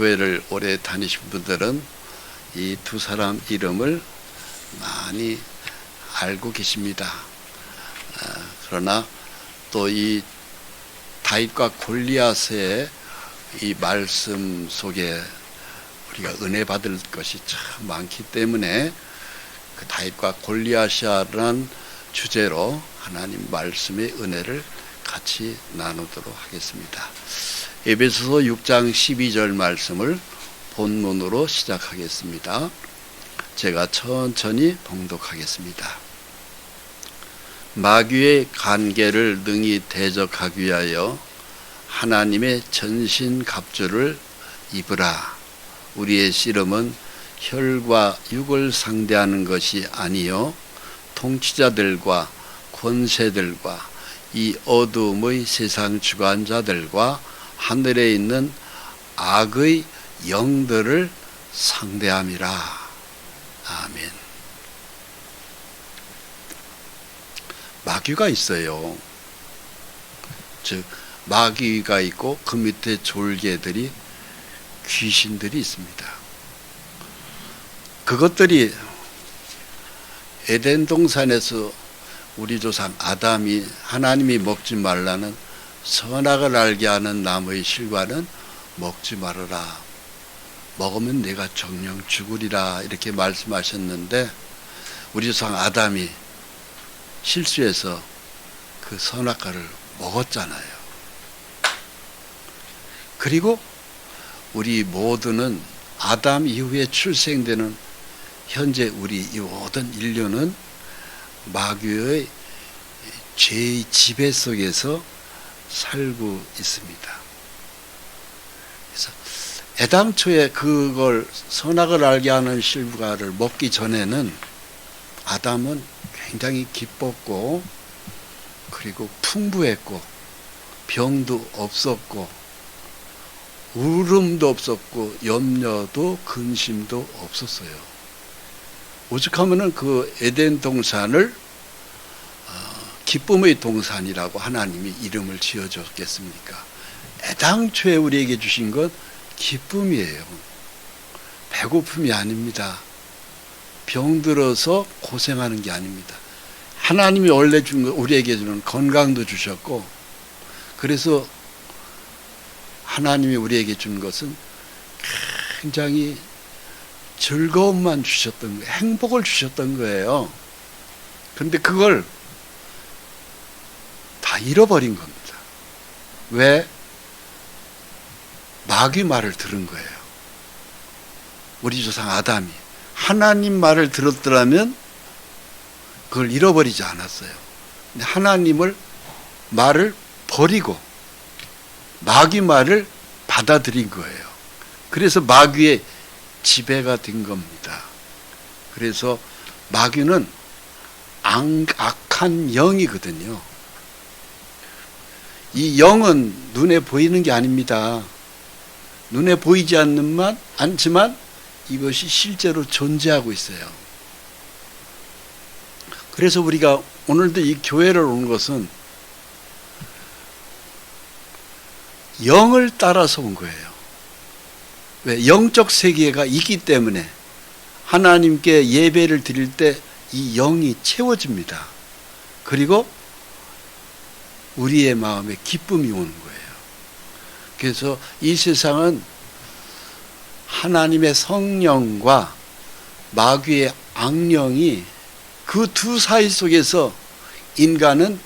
교회를 오래 다니신 분들은 이 두 사람 이름을 많이 알고 계십니다. 그러나 또 이 다윗과 골리앗의 이 말씀 속에 우리가 은혜 받을 것이 참 많기 때문에 그 다윗과 골리앗이라는 주제로 하나님 말씀의 은혜를 같이 나누도록 하겠습니다. 에베소서 6장 12절 말씀을 본문으로 시작하겠습니다. 제가 천천히 봉독하겠습니다. 마귀의 간계를 능히 대적하기 위하여 하나님의 전신갑주를 입으라. 우리의 씨름은 혈과 육을 상대하는 것이 아니요 통치자들과 권세들과 이 어둠의 세상 주관자들과 하늘에 있는 악의 영들을 상대함이라. 아멘. 마귀가 있어요. 즉 마귀가 있고 그 밑에 졸개들이 귀신들이 있습니다. 그것들이 에덴 동산에서 우리 조상 아담이 하나님이 먹지 말라는 선악을 알게 하는 나무의 실과는 먹지 말아라. 먹으면 내가 정령 죽으리라 이렇게 말씀하셨는데 우리 조상 아담이 실수해서 그 선악과를 먹었잖아요. 그리고 우리 모두는 아담 이후에 출생되는 현재 우리 이 모든 인류는 마귀의 죄의 지배 속에서 살고 있습니다. 그래서 애당초에 그걸 선악을 알게 하는 실과를 먹기 전에는 아담은 굉장히 기뻤고 그리고 풍부했고 병도 없었고 울음도 없었고 염려도 근심도 없었어요. 오죽하면은 그 에덴 동산을 기쁨의 동산이라고 하나님이 이름을 지어줬겠습니까? 애당초에 우리에게 주신 건 기쁨이에요. 배고픔이 아닙니다. 병들어서 고생하는 게 아닙니다. 하나님이 원래 준 거, 우리에게 주는 건강도 주셨고, 그래서 하나님이 우리에게 준 것은 굉장히 즐거움만 주셨던 거예요. 행복을 주셨던 거예요. 그런데 그걸 다 잃어버린 겁니다. 왜? 마귀 말을 들은 거예요. 우리 조상 아담이 하나님 말을 들었더라면 그걸 잃어버리지 않았어요. 근데 하나님을 말을 버리고 마귀 말을 받아들인 거예요. 그래서 마귀의 지배가 된 겁니다. 그래서 마귀는 악한 영이거든요. 이 영은 눈에 보이는 게 아닙니다. 눈에 보이지 않지만 이것이 실제로 존재하고 있어요. 그래서 우리가 오늘도 이 교회를 온 것은 영을 따라서 온 거예요. 왜? 영적 세계가 있기 때문에 하나님께 예배를 드릴 때 이 영이 채워집니다. 그리고 우리의 마음에 기쁨이 오는 거예요. 그래서 이 세상은 하나님의 성령과 마귀의 악령이 그 두 사이 속에서 인간은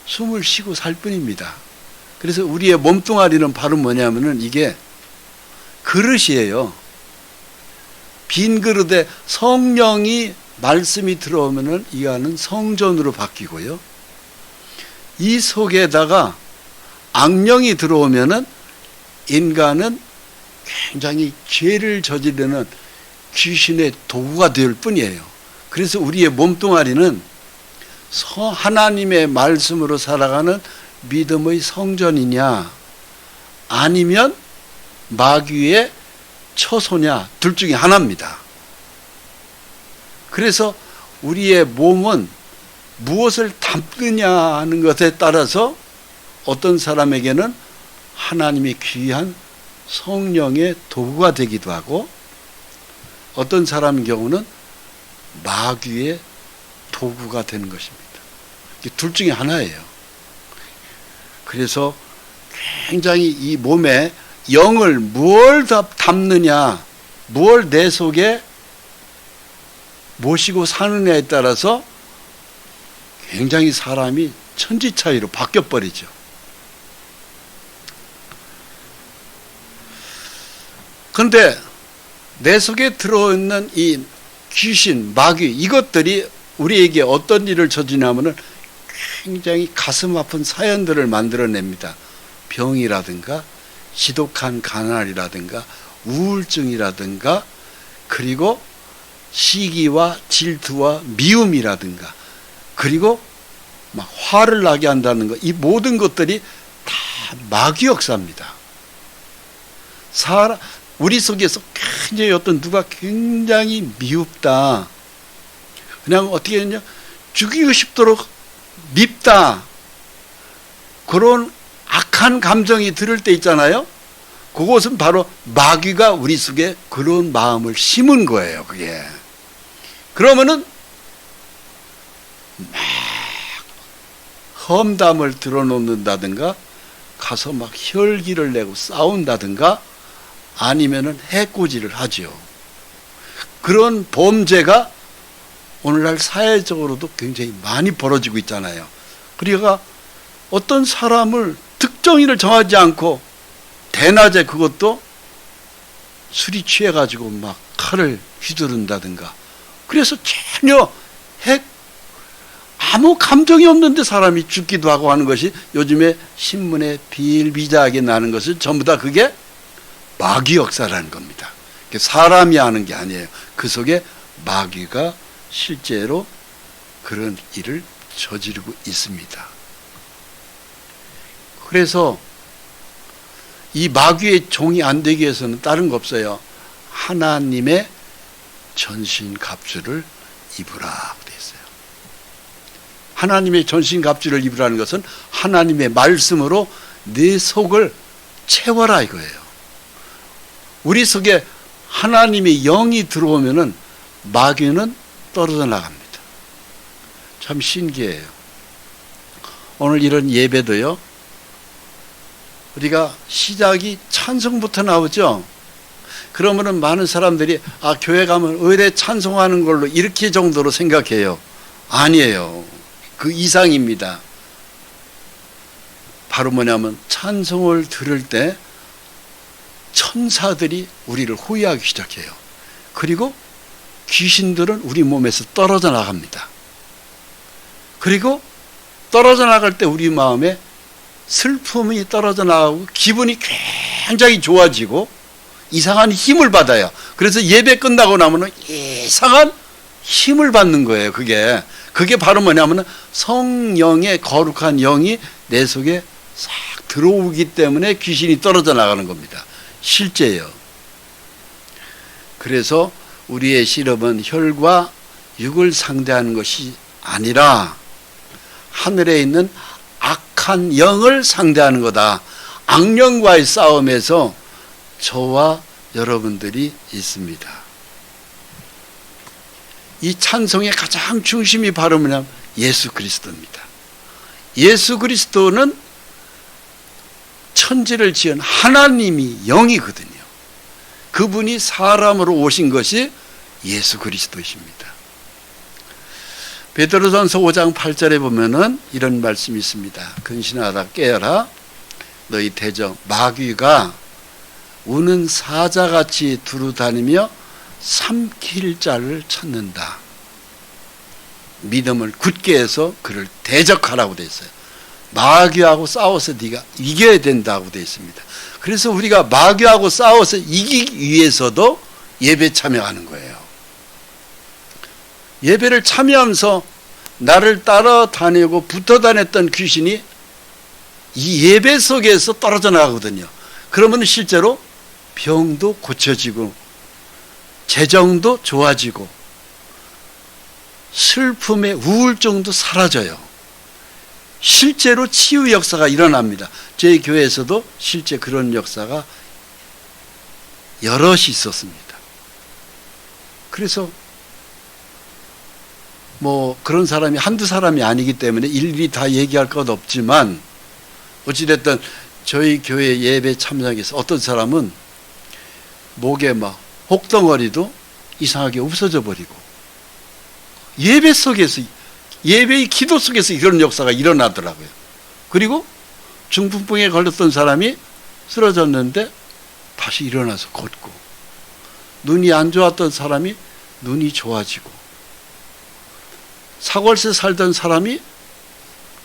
숨을 쉬고 살 뿐입니다. 그래서 우리의 몸뚱아리는 바로 뭐냐면은 이게 그릇이에요. 빈 그릇에 성령이 말씀이 들어오면은 이 안은 성전으로 바뀌고요. 이 속에다가 악령이 들어오면은 인간은 굉장히 죄를 저지르는 귀신의 도구가 될 뿐이에요. 그래서 우리의 몸뚱아리는 하나님의 말씀으로 살아가는 믿음의 성전이냐 아니면 마귀의 처소냐 둘 중에 하나입니다. 그래서 우리의 몸은 무엇을 담느냐 하는 것에 따라서 어떤 사람에게는 하나님이 귀한 성령의 도구가 되기도 하고 어떤 사람의 경우는 마귀의 도구가 되는 것입니다. 둘 중에 하나예요. 그래서 굉장히 이 몸에 영을 무엇을 담느냐, 무엇을 내 속에 모시고 사느냐에 따라서 굉장히 사람이 천지차이로 바뀌어버리죠. 그런데 내 속에 들어있는 이 귀신, 마귀, 이것들이 우리에게 어떤 일을 저지르냐면은 굉장히 가슴 아픈 사연들을 만들어냅니다. 병이라든가 지독한 가난이라든가 우울증이라든가 그리고 시기와 질투와 미움이라든가 그리고 막 화를 나게 한다는 것, 이 모든 것들이 다 마귀 역사입니다. 우리 속에서 굉장히 어떤 누가 굉장히 미웁다, 그냥 어떻게 했냐, 죽이고 싶도록 밉다, 그런 악한 감정이 들을 때 있잖아요. 그것은 바로 마귀가 우리 속에 그런 마음을 심은 거예요. 그게 그러면은 막 험담을 드러놓는다든가 가서 막 혈기를 내고 싸운다든가 아니면은 해코지를 하죠. 그런 범죄가 오늘날 사회적으로도 굉장히 많이 벌어지고 있잖아요. 그러니까 어떤 사람을 특정인을 정하지 않고 대낮에 그것도 술이 취해가지고 막 칼을 휘두른다든가, 그래서 전혀 아무 감정이 없는데 사람이 죽기도 하고 하는 것이 요즘에 신문에 비일비재하게 나는 것을 전부 다 그게 마귀 역사라는 겁니다. 사람이 하는 게 아니에요. 그 속에 마귀가 실제로 그런 일을 저지르고 있습니다. 그래서 이 마귀의 종이 안 되기 위해서는 다른 거 없어요. 하나님의 전신갑주를 입으라고 되어 있어요. 하나님의 전신갑주를 입으라는 것은 하나님의 말씀으로 내 속을 채워라 이거예요. 우리 속에 하나님의 영이 들어오면은 마귀는 떨어져 나갑니다. 참 신기해요. 오늘 이런 예배도요, 우리가 시작이 찬송부터 나오죠. 그러면은 많은 사람들이 교회 가면 의뢰 찬송하는 걸로 이렇게 정도로 생각해요. 아니에요. 그 이상입니다. 바로 뭐냐면 찬송을 들을 때 천사들이 우리를 호위하기 시작해요. 그리고 귀신들은 우리 몸에서 떨어져 나갑니다. 그리고 떨어져 나갈 때 우리 마음에 슬픔이 떨어져 나가고 기분이 굉장히 좋아지고 이상한 힘을 받아요. 그래서 예배 끝나고 나면 이상한 힘을 받는 거예요. 그게 바로 뭐냐면 성령의 거룩한 영이 내 속에 싹 들어오기 때문에 귀신이 떨어져 나가는 겁니다. 실제예요. 그래서 우리의 실험은 혈과 육을 상대하는 것이 아니라 하늘에 있는 악한 영을 상대하는 거다. 악령과의 싸움에서 저와 여러분들이 있습니다. 이 찬송의 가장 중심이 바로 뭐냐면 예수 그리스도입니다. 예수 그리스도는 천지를 지은 하나님이 영이거든요. 그분이 사람으로 오신 것이 예수 그리스도이십니다. 베드로전서 5장 8절에 보면은 이런 말씀이 있습니다. 근신하다 깨어라. 너희 대적 마귀가 우는 사자같이 두루다니며 삼킬 자를 찾는다. 믿음을 굳게 해서 그를 대적하라고 되어 있어요. 마귀하고 싸워서 네가 이겨야 된다고 되어 있습니다. 그래서 우리가 마귀하고 싸워서 이기기 위해서도 예배 참여하는 거예요. 예배를 참여하면서 나를 따라다니고 붙어 다녔던 귀신이 이 예배 속에서 떨어져 나가거든요. 그러면 실제로 병도 고쳐지고 재정도 좋아지고 슬픔의 우울증도 사라져요. 실제로 치유 역사가 일어납니다. 저희 교회에서도 실제 그런 역사가 여럿이 있었습니다. 그래서 뭐 그런 사람이 한두 사람이 아니기 때문에 일일이 다 얘기할 것 없지만 어찌됐든 저희 교회 예배 참석해서 어떤 사람은 목에 막 혹덩어리도 이상하게 없어져 버리고 예배 속에서 예배의 기도 속에서 이런 역사가 일어나더라고요. 그리고 중풍병에 걸렸던 사람이 쓰러졌는데 다시 일어나서 걷고, 눈이 안 좋았던 사람이 눈이 좋아지고, 사골세 살던 사람이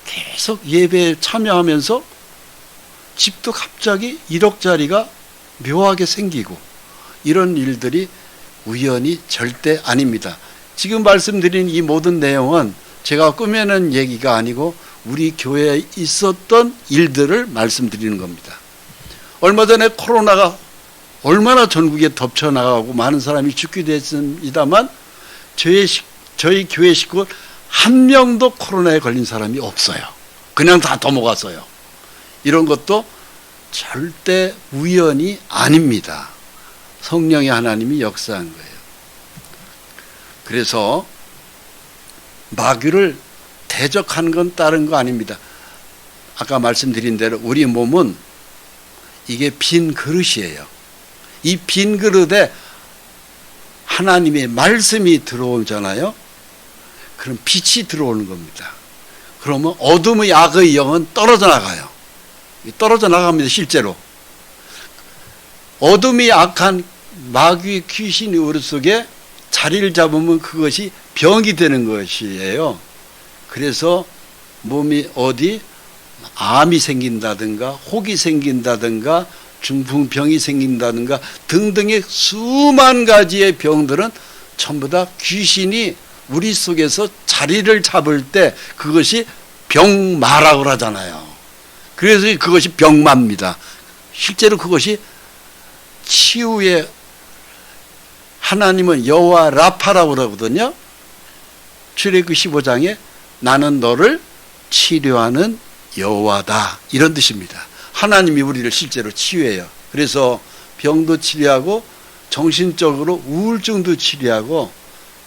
계속 예배에 참여하면서 집도 갑자기 1억짜리가 묘하게 생기고, 이런 일들이 우연이 절대 아닙니다. 지금 말씀드린 이 모든 내용은 제가 꾸며낸 얘기가 아니고 우리 교회에 있었던 일들을 말씀드리는 겁니다. 얼마 전에 코로나가 얼마나 전국에 덮쳐나가고 많은 사람이 죽기도 했습니다만 저희 교회 식구 한 명도 코로나에 걸린 사람이 없어요. 그냥 다 넘어갔어요. 이런 것도 절대 우연이 아닙니다. 성령의 하나님이 역사한 거예요. 그래서 마귀를 대적하는 건 다른 거 아닙니다. 아까 말씀드린 대로 우리 몸은 이게 빈 그릇이에요. 이 빈 그릇에 하나님의 말씀이 들어오잖아요. 그럼 빛이 들어오는 겁니다. 그러면 어둠의 악의 영은 떨어져 나가요. 떨어져 나갑니다. 실제로. 어둠이 악한 마귀 귀신이 우리 속에 자리를 잡으면 그것이 병이 되는 것이에요. 그래서 몸이 어디 암이 생긴다든가 혹이 생긴다든가 중풍병이 생긴다든가 등등의 수만 가지의 병들은 전부 다 귀신이 우리 속에서 자리를 잡을 때 그것이 병마라고 하잖아요. 그래서 그것이 병마입니다. 실제로 그것이 치유의 하나님은 여호와 라파라고 그러거든요. 출애굽기 15장에 나는 너를 치료하는 여호와다, 이런 뜻입니다. 하나님이 우리를 실제로 치유해요. 그래서 병도 치료하고 정신적으로 우울증도 치료하고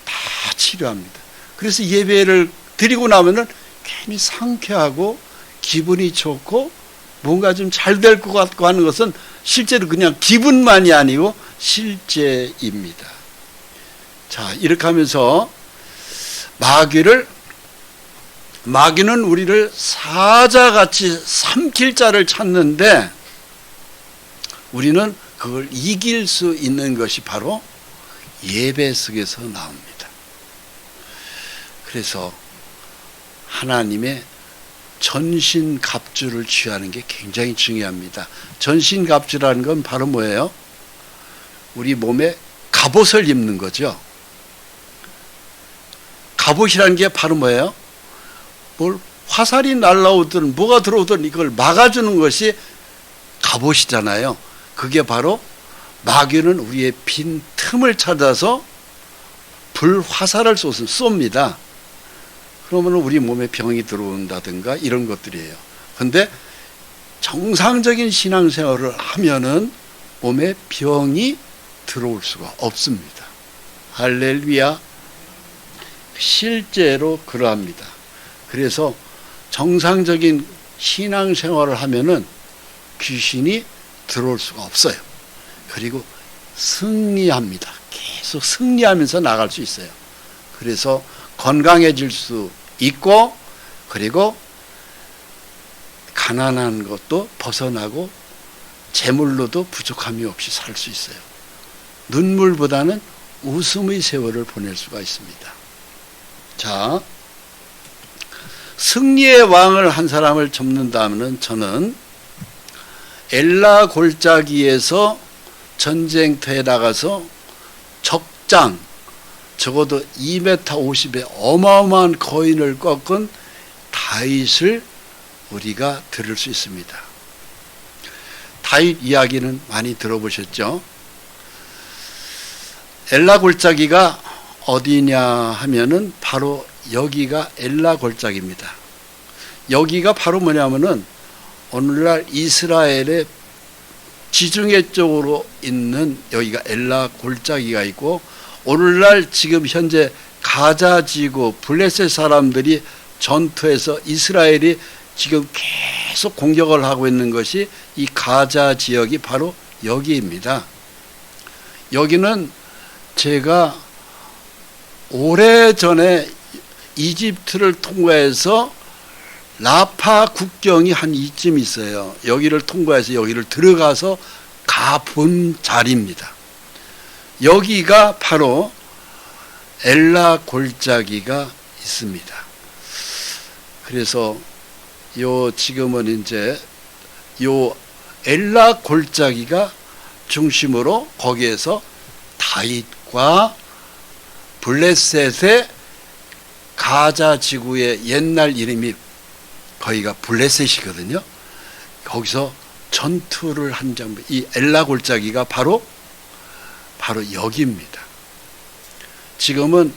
다 치료합니다. 그래서 예배를 드리고 나면은 괜히 상쾌하고 기분이 좋고 뭔가 좀 잘 될 것 같고 하는 것은 실제로 그냥 기분만이 아니고 실제입니다. 자, 이렇게 하면서 마귀는 우리를 사자같이 삼킬 자를 찾는데 우리는 그걸 이길 수 있는 것이 바로 예배 속에서 나옵니다. 그래서 하나님의 전신갑주를 취하는 게 굉장히 중요합니다. 전신갑주라는 건 바로 뭐예요? 우리 몸에 갑옷을 입는 거죠. 갑옷이라는 게 바로 뭐예요? 뭘 화살이 날라오든 뭐가 들어오든 이걸 막아주는 것이 갑옷이잖아요. 그게 바로 마귀는 우리의 빈 틈을 찾아서 불화살을 쏩니다. 그러면 우리 몸에 병이 들어온다든가 이런 것들이에요. 그런데 정상적인 신앙생활을 하면은 몸에 병이 들어올 수가 없습니다. 할렐루야. 실제로 그러합니다. 그래서 정상적인 신앙생활을 하면은 귀신이 들어올 수가 없어요. 그리고 승리합니다. 계속 승리하면서 나갈 수 있어요. 그래서 건강해질 수 있고, 그리고 가난한 것도 벗어나고 재물로도 부족함이 없이 살 수 있어요. 눈물보다는 웃음의 세월을 보낼 수가 있습니다. 자, 승리의 왕을 한 사람을 접는다면 저는 엘라 골짜기에서 전쟁터에 나가서 적장, 적어도 2m 50의 어마어마한 거인을 꺾은 다윗을 우리가 들을 수 있습니다. 다윗 이야기는 많이 들어보셨죠? 엘라 골짜기가 어디냐 하면은 바로 여기가 엘라 골짜기입니다. 여기가 바로 뭐냐면은 오늘날 이스라엘의 지중해 쪽으로 있는 여기가 엘라 골짜기가 있고, 오늘날 지금 현재 가자 지구 블레셋 사람들이 전투해서 이스라엘이 지금 계속 공격을 하고 있는 것이 이 가자 지역이 바로 여기입니다. 여기는 제가 오래전에 이집트를 통과해서 라파 국경이 한 이쯤 있어요. 여기를 통과해서 여기를 들어가서 가본 자리입니다. 여기가 바로 엘라 골짜기가 있습니다. 그래서 지금은 이제 엘라 골짜기가 중심으로 거기에서 다윗과 블레셋의 가자 지구의 옛날 이름이 거기가 블레셋이거든요. 거기서 전투를 한 장면, 이 엘라 골짜기가 바로 여기입니다. 지금은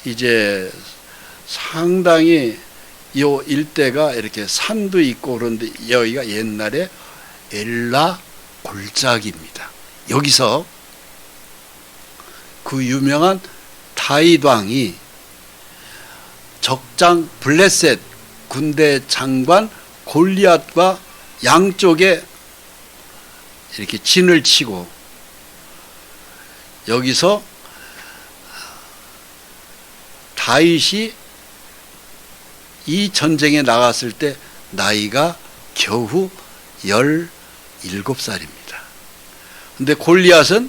이제 상당히 이 일대가 이렇게 산도 있고 그런데 여기가 옛날에 엘라 골짜기입니다. 여기서 그 유명한 다윗 왕이 적장 블레셋 군대 장관 골리앗과 양쪽에 이렇게 진을 치고, 여기서 다윗이 이 전쟁에 나갔을 때 나이가 겨우 17살입니다. 근데 골리앗은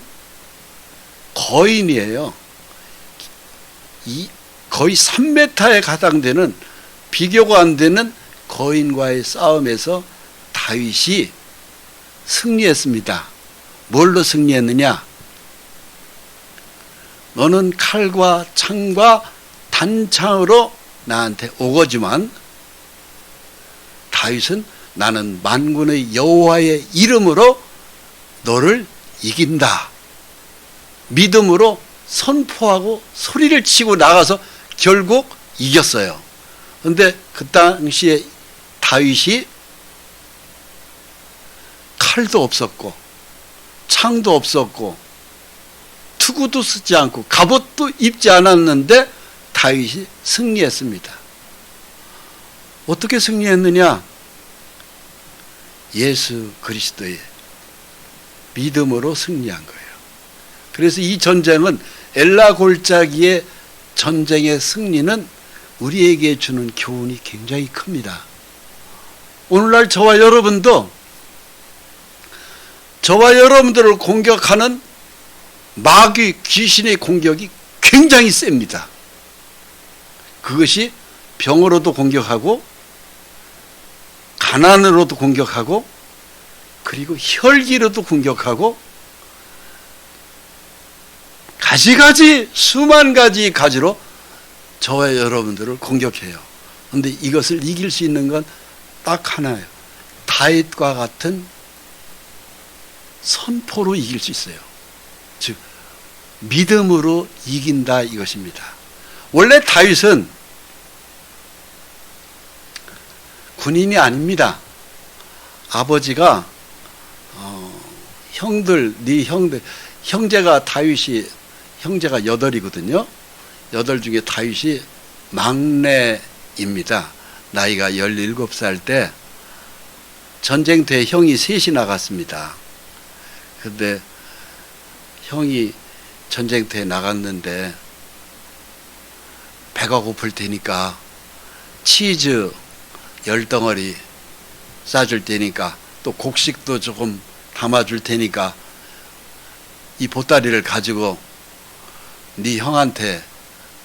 거인이에요. 거의 3m에 가당되는, 비교가 안 되는 거인과의 싸움에서 다윗이 승리했습니다. 뭘로 승리했느냐? 너는 칼과 창과 단창으로 나한테 오거지만 다윗은 나는 만군의 여호와의 이름으로 너를 이긴다. 믿음으로 선포하고 소리를 치고 나가서 결국 이겼어요. 그런데 그 당시에 다윗이 칼도 없었고 창도 없었고 투구도 쓰지 않고 갑옷도 입지 않았는데 다윗이 승리했습니다. 어떻게 승리했느냐? 예수 그리스도의 믿음으로 승리한 거예요. 그래서 이 전쟁은, 엘라 골짜기의 전쟁의 승리는 우리에게 주는 교훈이 굉장히 큽니다. 오늘날 저와 여러분도 저와 여러분들을 공격하는 마귀 귀신의 공격이 굉장히 셉니다. 그것이 병으로도 공격하고 가난으로도 공격하고 그리고 혈기로도 공격하고 가지가지 수만 가지 가지로 저와 여러분들을 공격해요. 그런데 이것을 이길 수 있는 건 딱 하나예요. 다윗과 같은 선포로 이길 수 있어요. 즉 믿음으로 이긴다 이것입니다. 원래 다윗은 군인이 아닙니다. 아버지가 형제가 다윗이 형제가 8이거든요. 8 중에 다윗이 막내입니다. 나이가 17살 때 전쟁터에 형이 셋이 나갔습니다. 근데 형이 전쟁터에 나갔는데 배가 고플 테니까 치즈 10덩어리 싸줄 테니까 또 곡식도 조금 담아줄 테니까 이 보따리를 가지고 네 형한테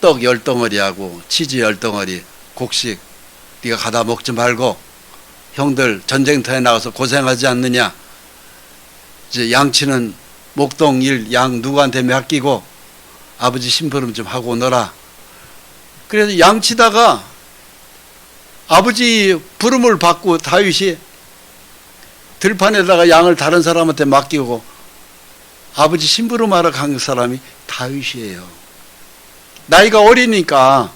떡 10덩어리하고 치즈 10덩어리 곡식 네가 가다 먹지 말고 형들 전쟁터에 나가서 고생하지 않느냐, 이제 양치는 목동 일 양 누구한테 맡기고 아버지 심부름 좀 하고 오너라. 그래서 양치다가 아버지 부름을 받고 다윗이 들판에다가 양을 다른 사람한테 맡기고 아버지 심부름하러 간 사람이 다윗이에요. 나이가 어리니까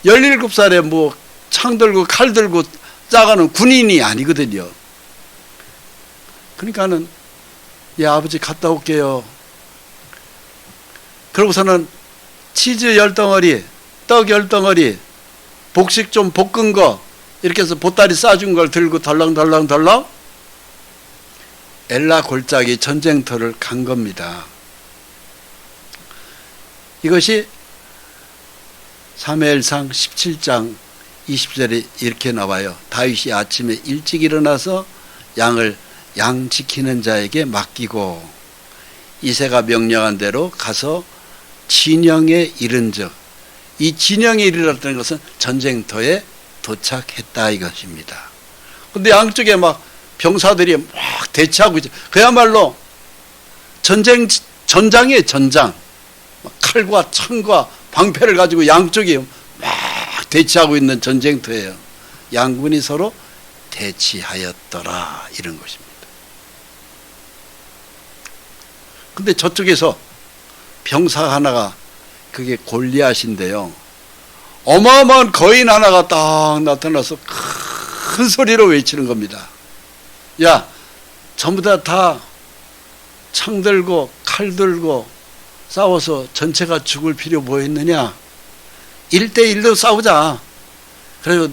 17살에 뭐 창 들고 칼 들고 짜가는 군인이 아니거든요. 그러니까는 예, 아버지 갔다 올게요. 그러고서는 치즈 10덩어리, 떡 10덩어리, 복식 좀 볶은 거 이렇게 해서 보따리 싸준 걸 들고 덜렁덜렁 엘라 골짜기 전쟁터를 간 겁니다. 이것이 사무엘상 17장 20절에 이렇게 나와요. 다윗이 아침에 일찍 일어나서 양 지키는 자에게 맡기고 이새가 명령한 대로 가서 진영에 이른즉, 이 진영에 이르렀다는 것은 전쟁터에 도착했다 이것입니다. 근데 양쪽에 막 병사들이 막 대치하고 있죠. 그야말로 전장이에요, 전장. 칼과 창과 방패를 가지고 양쪽이 막 대치하고 있는 전쟁터예요. 양군이 서로 대치하였더라 이런 것입니다. 근데 저쪽에서 병사 하나가, 그게 골리앗인데요, 어마어마한 거인 하나가 딱 나타나서 큰 소리로 외치는 겁니다. 야, 전부 다 창 들고 칼 들고 싸워서 전체가 죽을 필요 뭐 있느냐? 1대1로 싸우자. 그래서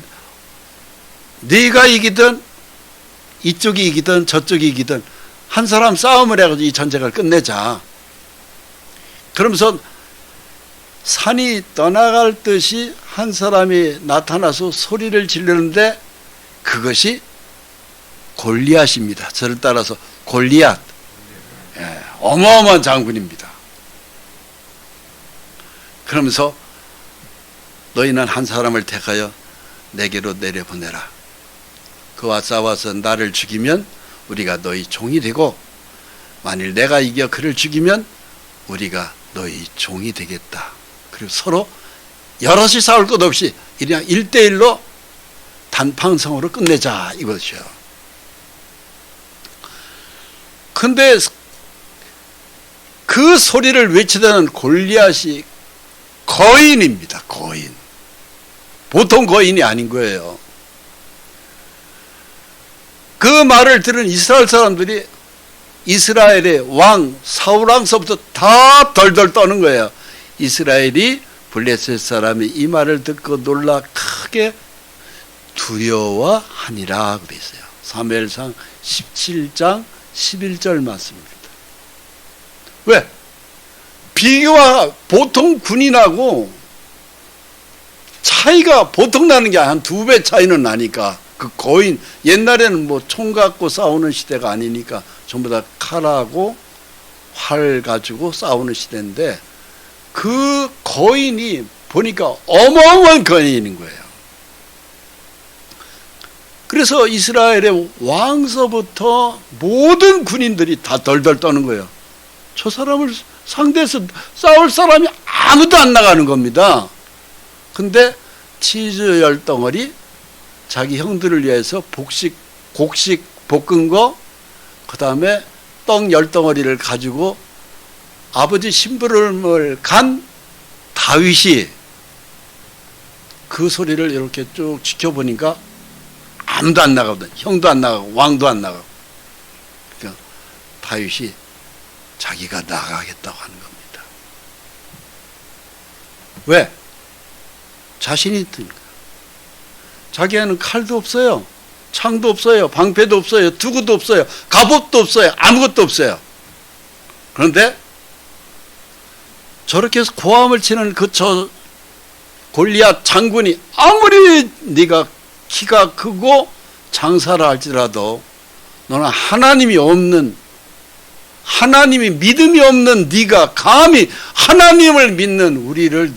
네가 이기든 이쪽이 이기든 저쪽이 이기든 한 사람 싸움을 해가지고 이 전쟁을 끝내자. 그러면서 산이 떠나갈 듯이 한 사람이 나타나서 소리를 지르는데 그것이 골리앗입니다. 저를 따라서 골리앗. 예, 어마어마한 장군입니다. 그러면서 너희는 한 사람을 택하여 내게로 내려보내라. 그와 싸워서 나를 죽이면 우리가 너희 종이 되고, 만일 내가 이겨 그를 죽이면 우리가 너희 종이 되겠다. 그리고 서로 여럿이 싸울 것 없이 그냥 1대1로 단판성으로 끝내자 이것이요. 근데 그 소리를 외치던 골리앗이 거인입니다. 거인. 보통 거인이 아닌 거예요. 그 말을 들은 이스라엘 사람들이 이스라엘의 왕 사울 왕서부터 다 덜덜 떠는 거예요. 이스라엘이 블레셋 사람이 이 말을 듣고 놀라 크게 두려워하니라 그랬어요. 사무엘상 17장 11절 말씀입니다. 왜? 비교가 보통 군인하고 차이가 보통 나는 게 한 2배 차이는 나니까, 그 거인, 옛날에는 뭐 총 갖고 싸우는 시대가 아니니까 전부 다 칼하고 활 가지고 싸우는 시대인데, 그 거인이 보니까 어마어마한 거인인 거예요. 그래서 이스라엘의 왕서부터 모든 군인들이 다 덜덜 떠는 거예요. 저 사람을 상대해서 싸울 사람이 아무도 안 나가는 겁니다. 근데 치즈 10덩어리, 자기 형들을 위해서 곡식 볶은 거, 그 다음에 떡 10덩어리를 가지고 아버지 심부름을 간 다윗이 그 소리를 이렇게 쭉 지켜보니까 아무도 안 나가거든. 형도 안 나가고 왕도 안 나가고. 그러니까 다윗이 자기가 나가겠다고 하는 겁니다. 왜? 자신이 있으니까. 자기에는 칼도 없어요. 창도 없어요. 방패도 없어요. 투구도 없어요. 갑옷도 없어요. 아무것도 없어요. 그런데 저렇게 해서 고함을 치는 저 골리앗 장군이 아무리 네가 키가 크고 장사를 할지라도 너는 하나님이 믿음이 없는 네가 감히 하나님을 믿는 우리를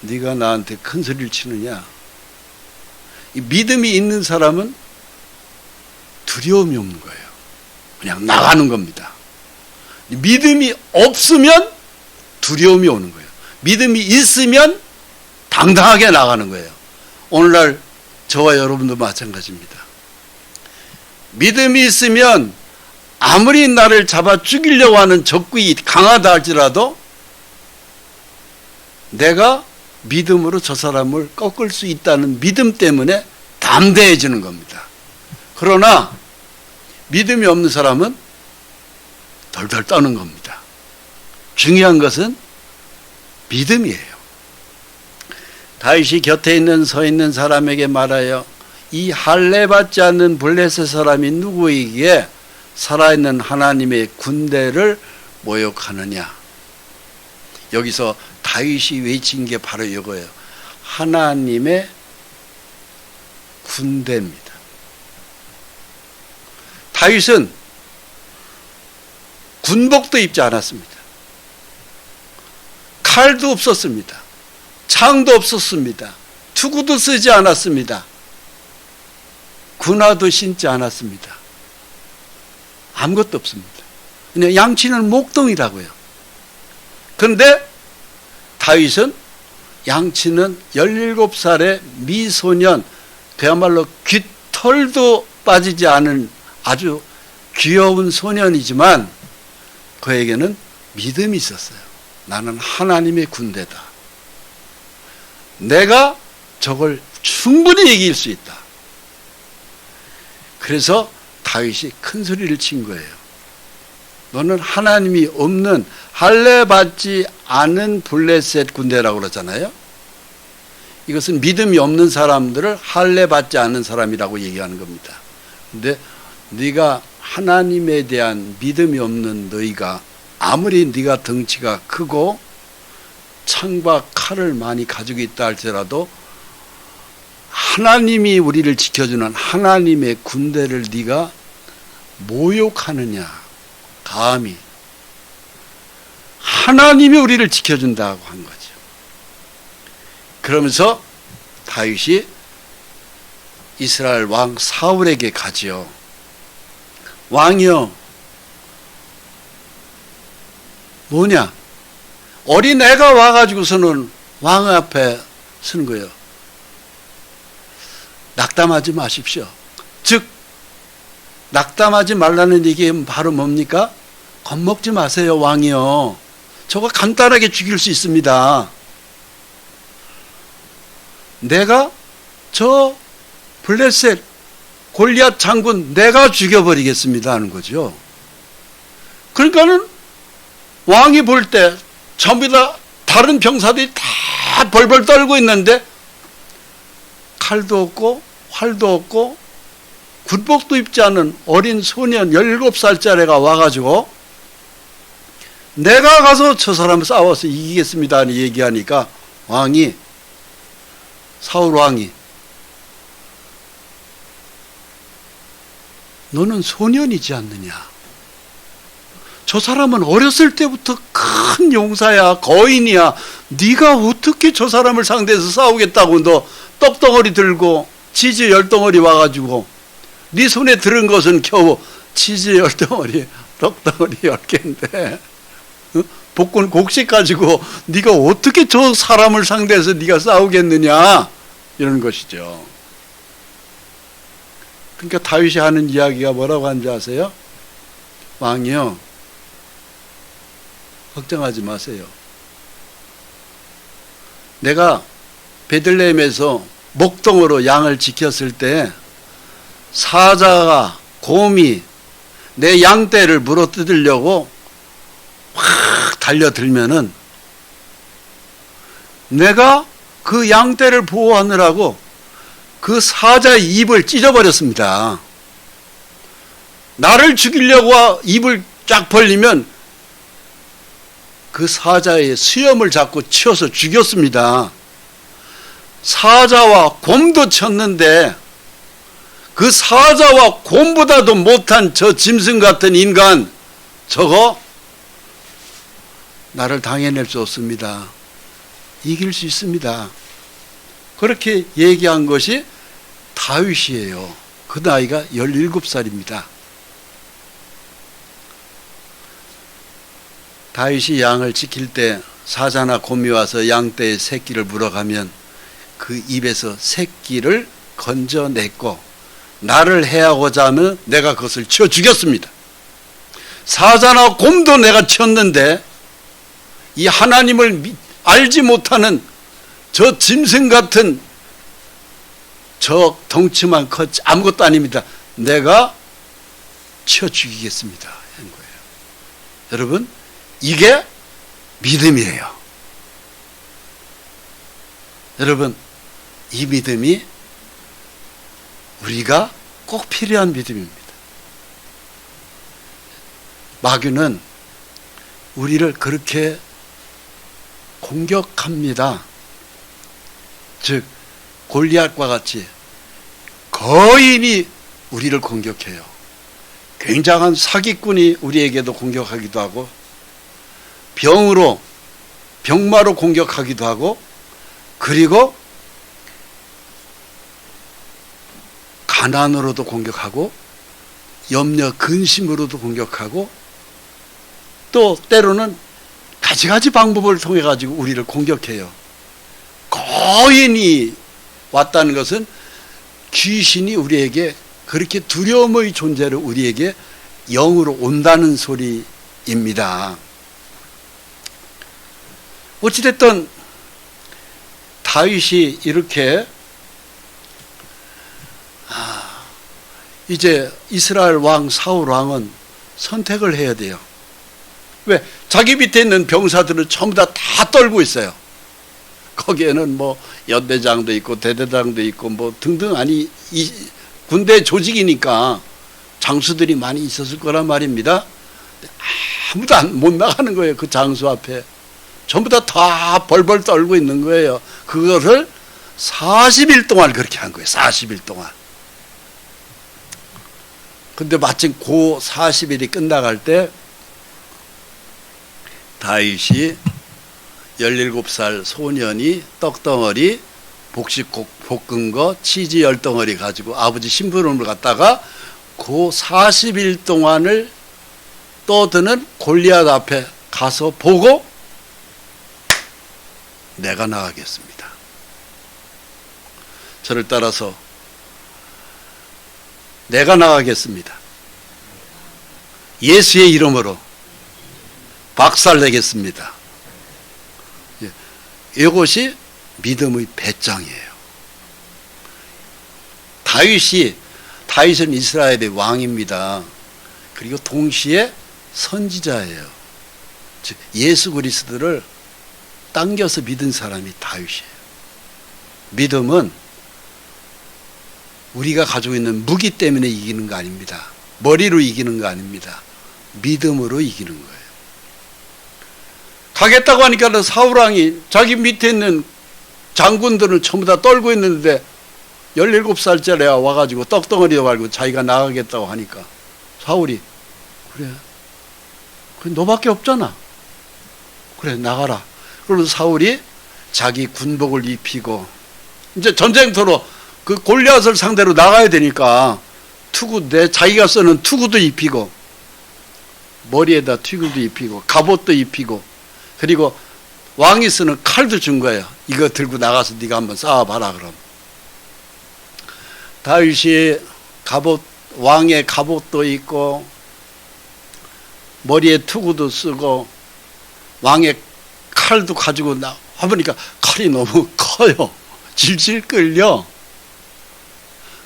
네가 나한테 큰 소리를 치느냐. 이 믿음이 있는 사람은 두려움이 없는 거예요. 그냥 나가는 겁니다. 믿음이 없으면 두려움이 오는 거예요. 믿음이 있으면 당당하게 나가는 거예요. 오늘날 저와 여러분도 마찬가지입니다. 믿음이 있으면 아무리 나를 잡아 죽이려고 하는 적군이 강하다 할지라도 내가 믿음으로 저 사람을 꺾을 수 있다는 믿음 때문에 담대해지는 겁니다. 그러나 믿음이 없는 사람은 덜덜 떠는 겁니다. 중요한 것은 믿음이에요. 다윗이 곁에 서 있는 사람에게 말하여 이 할례 받지 않는 블레셋 사람이 누구에게 살아있는 하나님의 군대를 모욕하느냐. 여기서 다윗이 외친 게 바로 이거예요. 하나님의 군대입니다. 다윗은 군복도 입지 않았습니다. 칼도 없었습니다. 창도 없었습니다. 투구도 쓰지 않았습니다. 군화도 신지 않았습니다. 아무것도 없습니다. 그냥 양치는 목동이라고요. 그런데 다윗은 양치는 17살의 미소년, 그야말로 깃털도 빠지지 않은 아주 귀여운 소년이지만 그에게는 믿음이 있었어요. 나는 하나님의 군대다. 내가 저걸 충분히 이길 수 있다. 그래서 다윗이 큰 소리를 친 거예요. 너는 하나님이 없는 할례 받지 않은 블레셋 군대라고 그러잖아요. 이것은 믿음이 없는 사람들을 할례 받지 않는 사람이라고 얘기하는 겁니다. 근데 네가 하나님에 대한 믿음이 없는 너희가 아무리 네가 덩치가 크고 창과 칼을 많이 가지고 있다 할지라도 하나님이 우리를 지켜주는 하나님의 군대를 네가 모욕하느냐. 감히 하나님이 우리를 지켜준다고 한 거죠. 그러면서 다윗이 이스라엘 왕 사울에게 가지요. 왕이여, 뭐냐? 어린애가 와가지고서는 왕 앞에 서는 거예요. 낙담하지 마십시오. 즉 낙담하지 말라는 얘기는 바로 뭡니까? 겁먹지 마세요, 왕이요. 저거 간단하게 죽일 수 있습니다. 내가 저 블레셋 골리앗 장군 내가 죽여버리겠습니다 하는 거죠. 그러니까는 왕이 볼 때 전부 다 다른 병사들이 다 벌벌 떨고 있는데 칼도 없고 활도 없고 군복도 입지 않은 어린 소년 17살짜리가 와가지고 내가 가서 저 사람 싸워서 이기겠습니다 얘기하니까 왕이, 사울 왕이, 너는 소년이지 않느냐. 저 사람은 어렸을 때부터 큰 용사야, 거인이야. 네가 어떻게 저 사람을 상대해서 싸우겠다고 너 떡덩어리 들고 치즈 10덩어리 와가지고 네 손에 들은 것은 겨우 치즈 10덩어리, 떡덩어리 10개인데 복근 곡식 가지고 네가 어떻게 저 사람을 상대해서 네가 싸우겠느냐 이런 것이죠. 그러니까 다윗이 하는 이야기가 뭐라고 하는지 아세요? 왕이요, 걱정하지 마세요. 내가 베들레헴에서 목동으로 양을 지켰을 때 사자가, 곰이 내 양떼를 물어뜯으려고 확 달려들면은 내가 그 양떼를 보호하느라고 그 사자의 입을 찢어버렸습니다. 나를 죽이려고 입을 쫙 벌리면 그 사자의 수염을 잡고 치어서 죽였습니다. 사자와 곰도 쳤는데 그 사자와 곰보다도 못한 저 짐승 같은 인간, 저거 나를 당해낼 수 없습니다. 이길 수 있습니다. 그렇게 얘기한 것이 다윗이에요. 그 나이가 17살입니다. 다윗이 양을 지킬 때 사자나 곰이 와서 양떼의 새끼를 물어가면 그 입에서 새끼를 건져냈고 나를 해하고자 하면 내가 그것을 쳐 죽였습니다. 사자나 곰도 내가 쳤는데 이 하나님을 알지 못하는 저 짐승 같은 저 덩치만 컸지 아무것도 아닙니다. 내가 쳐 죽이겠습니다 하는 거예요. 여러분, 이게 믿음이에요. 여러분, 이 믿음이 우리가 꼭 필요한 믿음입니다. 마귀는 우리를 그렇게 공격합니다. 즉 골리앗과 같이 거인이 우리를 공격해요. 굉장한 사기꾼이 우리에게도 공격하기도 하고, 병마로 공격하기도 하고, 그리고 가난으로도 공격하고, 염려 근심으로도 공격하고, 또 때로는 가지가지 방법을 통해 가지고 우리를 공격해요. 거인이 왔다는 것은 귀신이 우리에게 그렇게 두려움의 존재를 우리에게 영으로 온다는 소리입니다. 어찌됐든 다윗이 이렇게 이제 이스라엘 왕 사울 왕은 선택을 해야 돼요. 왜? 자기 밑에 있는 병사들은 전부 다 떨고 있어요. 거기에는 뭐 연대장도 있고 대대장도 있고 뭐 등등, 아니 이 군대 조직이니까 장수들이 많이 있었을 거란 말입니다. 아무도 못 나가는 거예요. 그 장수 앞에 전부 다 벌벌 떨고 있는 거예요. 그것을 40일 동안 그렇게 한 거예요. 40일 동안. 근데 마침 그 40일이 끝나갈 때 다윗이 17살 소년이 떡덩어리, 복식 볶은 거, 치즈 10덩어리 가지고 아버지 심부름을 갔다가 그 40일 동안을 떠드는 골리앗 앞에 가서 보고 내가 나가겠습니다. 저를 따라서 내가 나가겠습니다. 예수의 이름으로 박살내겠습니다. 이것이 믿음의 배짱이에요. 다윗은 이스라엘의 왕입니다. 그리고 동시에 선지자예요. 즉 예수 그리스도를 당겨서 믿은 사람이 다윗이에요. 믿음은 우리가 가지고 있는 무기 때문에 이기는 거 아닙니다. 머리로 이기는 거 아닙니다. 믿음으로 이기는 거예요. 가겠다고 하니까 사울왕이 자기 밑에 있는 장군들은 전부 다 떨고 있는데 17살짜리가 와가지고 떡덩어리도 말고 자기가 나가겠다고 하니까 사울이 그래 너밖에 없잖아. 그래 나가라. 그러면서 사울이 자기 군복을 입히고 이제 전쟁터로 그 골리앗을 상대로 나가야 되니까 자기가 쓰는 투구도 입히고 머리에다 투구도 입히고 갑옷도 입히고 그리고 왕이 쓰는 칼도 준 거예요. 이거 들고 나가서 네가 한번 싸워봐라. 그럼 다윗이 왕의 갑옷도 입고 머리에 투구도 쓰고 왕의 칼도 가지고 와보니까 칼이 너무 커요. 질질 끌려.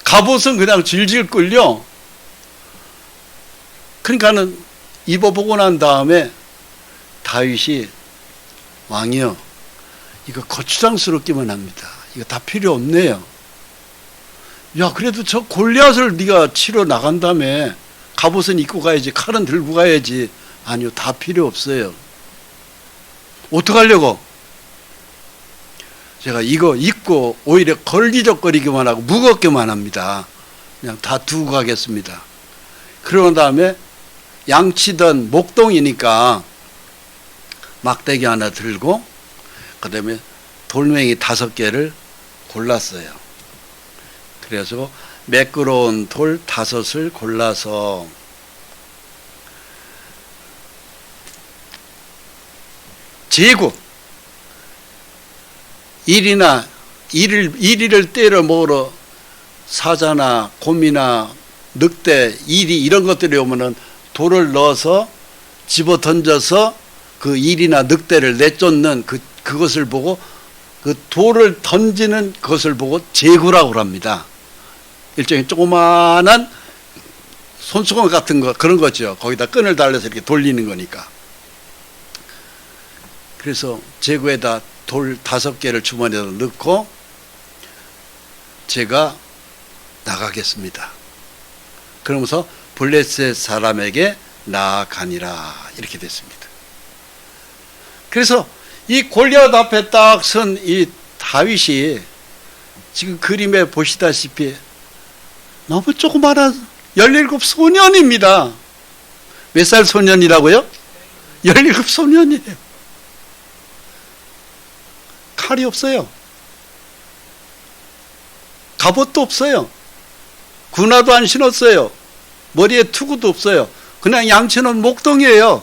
갑옷은 그냥 질질 끌려. 그러니까는 입어보고 난 다음에 다윗이 왕이요, 이거 거추장스럽기만 합니다. 이거 다 필요 없네요. 야, 그래도 저 골리앗을 네가 치러 나간다며. 갑옷은 입고 가야지, 칼은 들고 가야지. 아니요, 다 필요 없어요. 어떡하려고? 제가 이거 입고 오히려 걸리적거리기만 하고 무겁게만 합니다. 그냥 다 두고 가겠습니다. 그런 다음에 양치던 목동이니까 막대기 하나 들고 그 다음에 돌멩이 5개를 골랐어요. 그래서 매끄러운 돌 5을 골라서 제구 이리를 때려 먹으러 사자나 곰이나 늑대, 이리 이런 것들이 오면은 돌을 넣어서 집어 던져서 그 이리나 늑대를 내쫓는 그것을 보고 그 돌을 던지는 것을 보고 제구라고 합니다. 일종의 조그마한 손수건 같은 거 그런 거죠. 거기다 끈을 달려서 이렇게 돌리는 거니까. 그래서 제구에다 돌 5개를 주머니에 넣고 제가 나가겠습니다. 그러면서 블레셋 사람에게 나아가니라 이렇게 됐습니다. 그래서 이 골리앗 앞에 딱 선 이 다윗이 지금 그림에 보시다시피 너무 조그마한 17 소년입니다. 몇 살 소년이라고요? 17 소년이에요. 칼이 없어요. 갑옷도 없어요. 군화도 안 신었어요. 머리에 투구도 없어요. 그냥 양치는 목동이에요.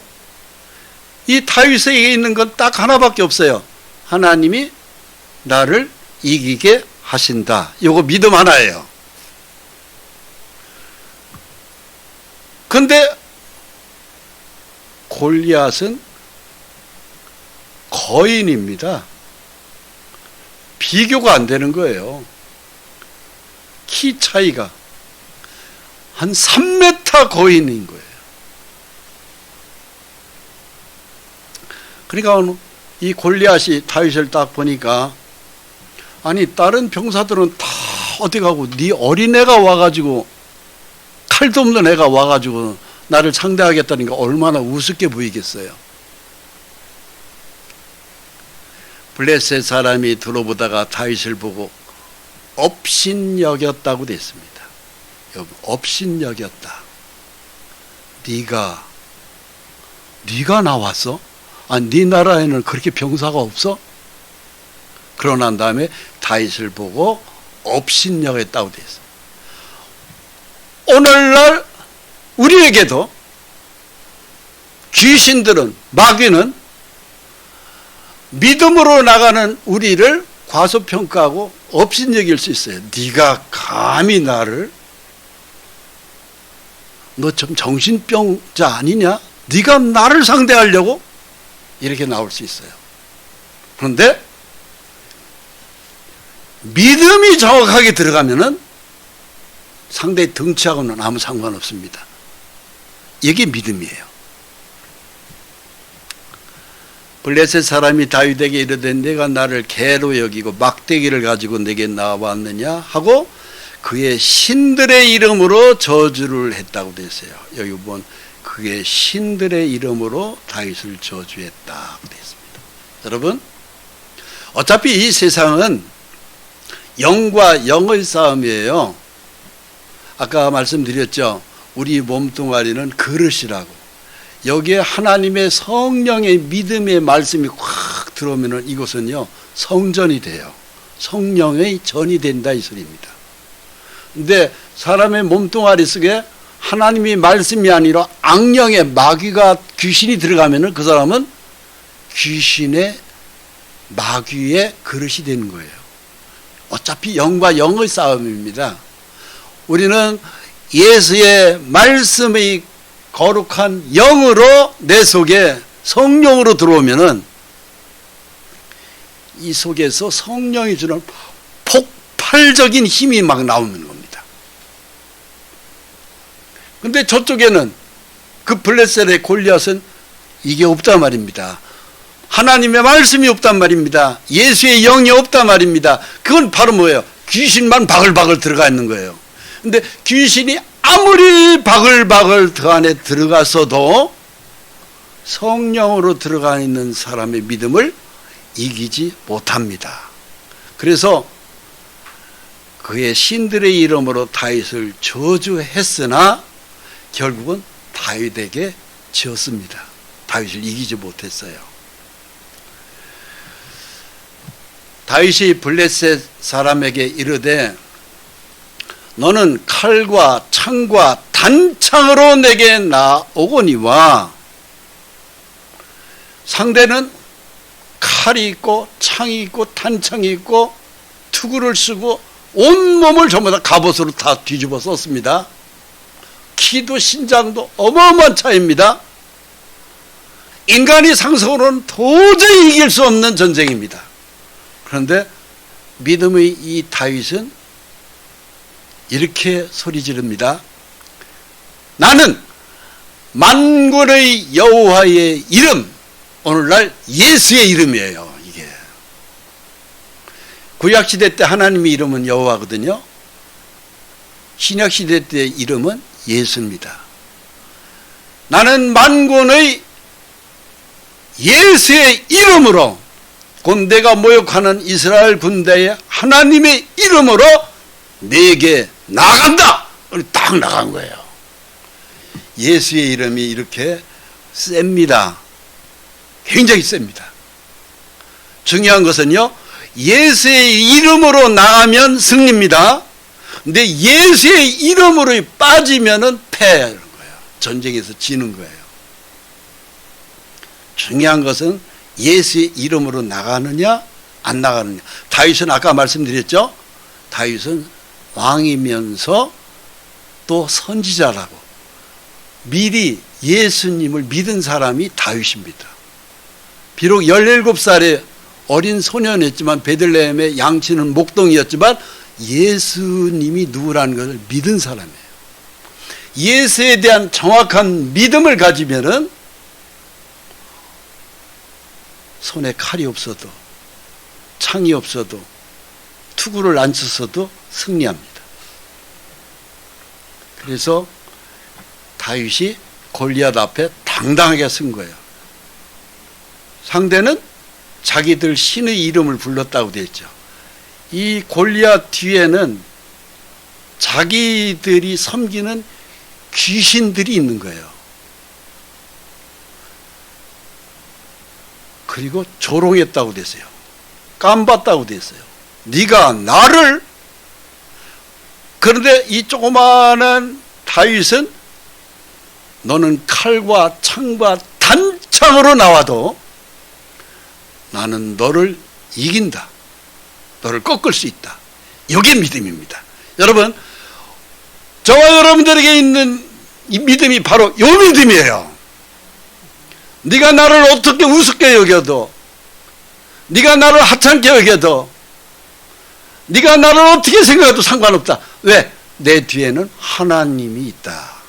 이 다윗에게 있는 건 딱 하나밖에 없어요. 하나님이 나를 이기게 하신다. 이거 믿음 하나예요. 근데 골리앗은 거인입니다. 비교가 안 되는 거예요. 키 차이가 한 3m 거인인 거예요. 그러니까 이 골리앗이 다윗을 딱 보니까 아니 다른 병사들은 다 어디 가고 네 어린애가 와가지고 칼도 없는 애가 와가지고 나를 상대하겠다니까 얼마나 우습게 보이겠어요. 블레셋 사람이 들어보다가 다윗을 보고 업신여겼다고 됐습니다. 업신여겼다. 네가 나왔어? 아, 네 나라에는 그렇게 병사가 없어? 그러고 난 다음에 다윗을 보고 업신여겼다고 됐어요. 오늘날 우리에게도 귀신들은, 마귀는 믿음으로 나가는 우리를 과소평가하고 업신여길 수 있어요. 네가 감히 나를, 너 좀 정신병자 아니냐? 네가 나를 상대하려고? 이렇게 나올 수 있어요. 그런데 믿음이 정확하게 들어가면은 상대의 덩치하고는 아무 상관없습니다. 이게 믿음이에요. 블레셋 사람이 다윗에게 이르되 내가 나를 개로 여기고 막대기를 가지고 내게 나왔느냐 하고 그의 신들의 이름으로 저주를 했다고 됐어요. 여기 보면 그의 신들의 이름으로 다윗을 저주했다고 됐습니다. 여러분, 어차피 이 세상은 영과 영의 싸움이에요. 아까 말씀드렸죠. 우리 몸뚱아리는 그릇이라고. 여기에 하나님의 성령의 믿음의 말씀이 확 들어오면 이것은요 성전이 돼요. 성령의 전이 된다 이 소리입니다. 근데 사람의 몸뚱아리 속에 하나님의 말씀이 아니라 악령의 마귀가 귀신이 들어가면 그 사람은 귀신의 마귀의 그릇이 되는 거예요. 어차피 영과 영의 싸움입니다. 우리는 예수의 말씀의 거룩한 영으로 내 속에 성령으로 들어오면은 이 속에서 성령이 주는 폭발적인 힘이 막 나오는 겁니다. 근데 저쪽에는 그 블레셋의 골리앗은 이게 없단 말입니다. 하나님의 말씀이 없단 말입니다. 예수의 영이 없단 말입니다. 그건 바로 뭐예요? 귀신만 바글바글 들어가 있는 거예요. 근데 귀신이 아무리 바글바글 그 안에 들어가서도 성령으로 들어가 있는 사람의 믿음을 이기지 못합니다. 그래서 그의 신들의 이름으로 다윗을 저주했으나 결국은 다윗에게 지었습니다. 다윗을 이기지 못했어요. 다윗이 블레셋 사람에게 이르되 너는 칼과 창과 단창으로 내게 나오거니와. 상대는 칼이 있고 창이 있고 단창이 있고 투구를 쓰고 온몸을 전부 다 갑옷으로 다 뒤집어 썼습니다. 키도 신장도 어마어마한 차이입니다. 인간이 상성으로는 도저히 이길 수 없는 전쟁입니다. 그런데 믿음의 이 다윗은 이렇게 소리 지릅니다. 나는 만군의 여호와의 이름 오늘날 예수의 이름이에요. 이게 구약시대 때 하나님의 이름은 여호와거든요. 신약시대 때 이름은 예수입니다. 나는 만군의 예수의 이름으로 군대가 모욕하는 이스라엘 군대의 하나님의 이름으로 내게 나간다. 딱 나간 거예요. 예수의 이름이 이렇게 셉니다. 굉장히 셉니다. 중요한 것은요, 예수의 이름으로 나가면 승리입니다. 근데 예수의 이름으로 빠지면은 패하는 거예요. 전쟁에서 지는 거예요. 중요한 것은 예수의 이름으로 나가느냐 안 나가느냐. 다윗은 아까 말씀드렸죠. 다윗은 왕이면서 또 선지자라고 미리 예수님을 믿은 사람이 다윗입니다. 비록 17살의 어린 소년이었지만 베들레헴의 양치는 목동이었지만 예수님이 누구라는 것을 믿은 사람이에요. 예수에 대한 정확한 믿음을 가지면은 손에 칼이 없어도 창이 없어도 투구를 안 쳤어도 승리합니다. 그래서 다윗이 골리앗 앞에 당당하게 쓴 거예요. 상대는 자기들 신의 이름을 불렀다고 되어 있죠. 이 골리앗 뒤에는 자기들이 섬기는 귀신들이 있는 거예요. 그리고 조롱했다고 됐어요. 깜봤다고 됐어요. 네가 나를. 그런데 이 조그마한 다윗은 너는 칼과 창과 단창으로 나와도 나는 너를 이긴다. 너를 꺾을 수 있다. 이게 믿음입니다. 여러분, 저와 여러분들에게 있는 이 믿음이 바로 이 믿음이에요. 네가 나를 어떻게 우습게 여겨도, 네가 나를 하찮게 여겨도, 네가 나를 어떻게 생각해도 상관없다. 왜? 내 뒤에는 하나님이 있다.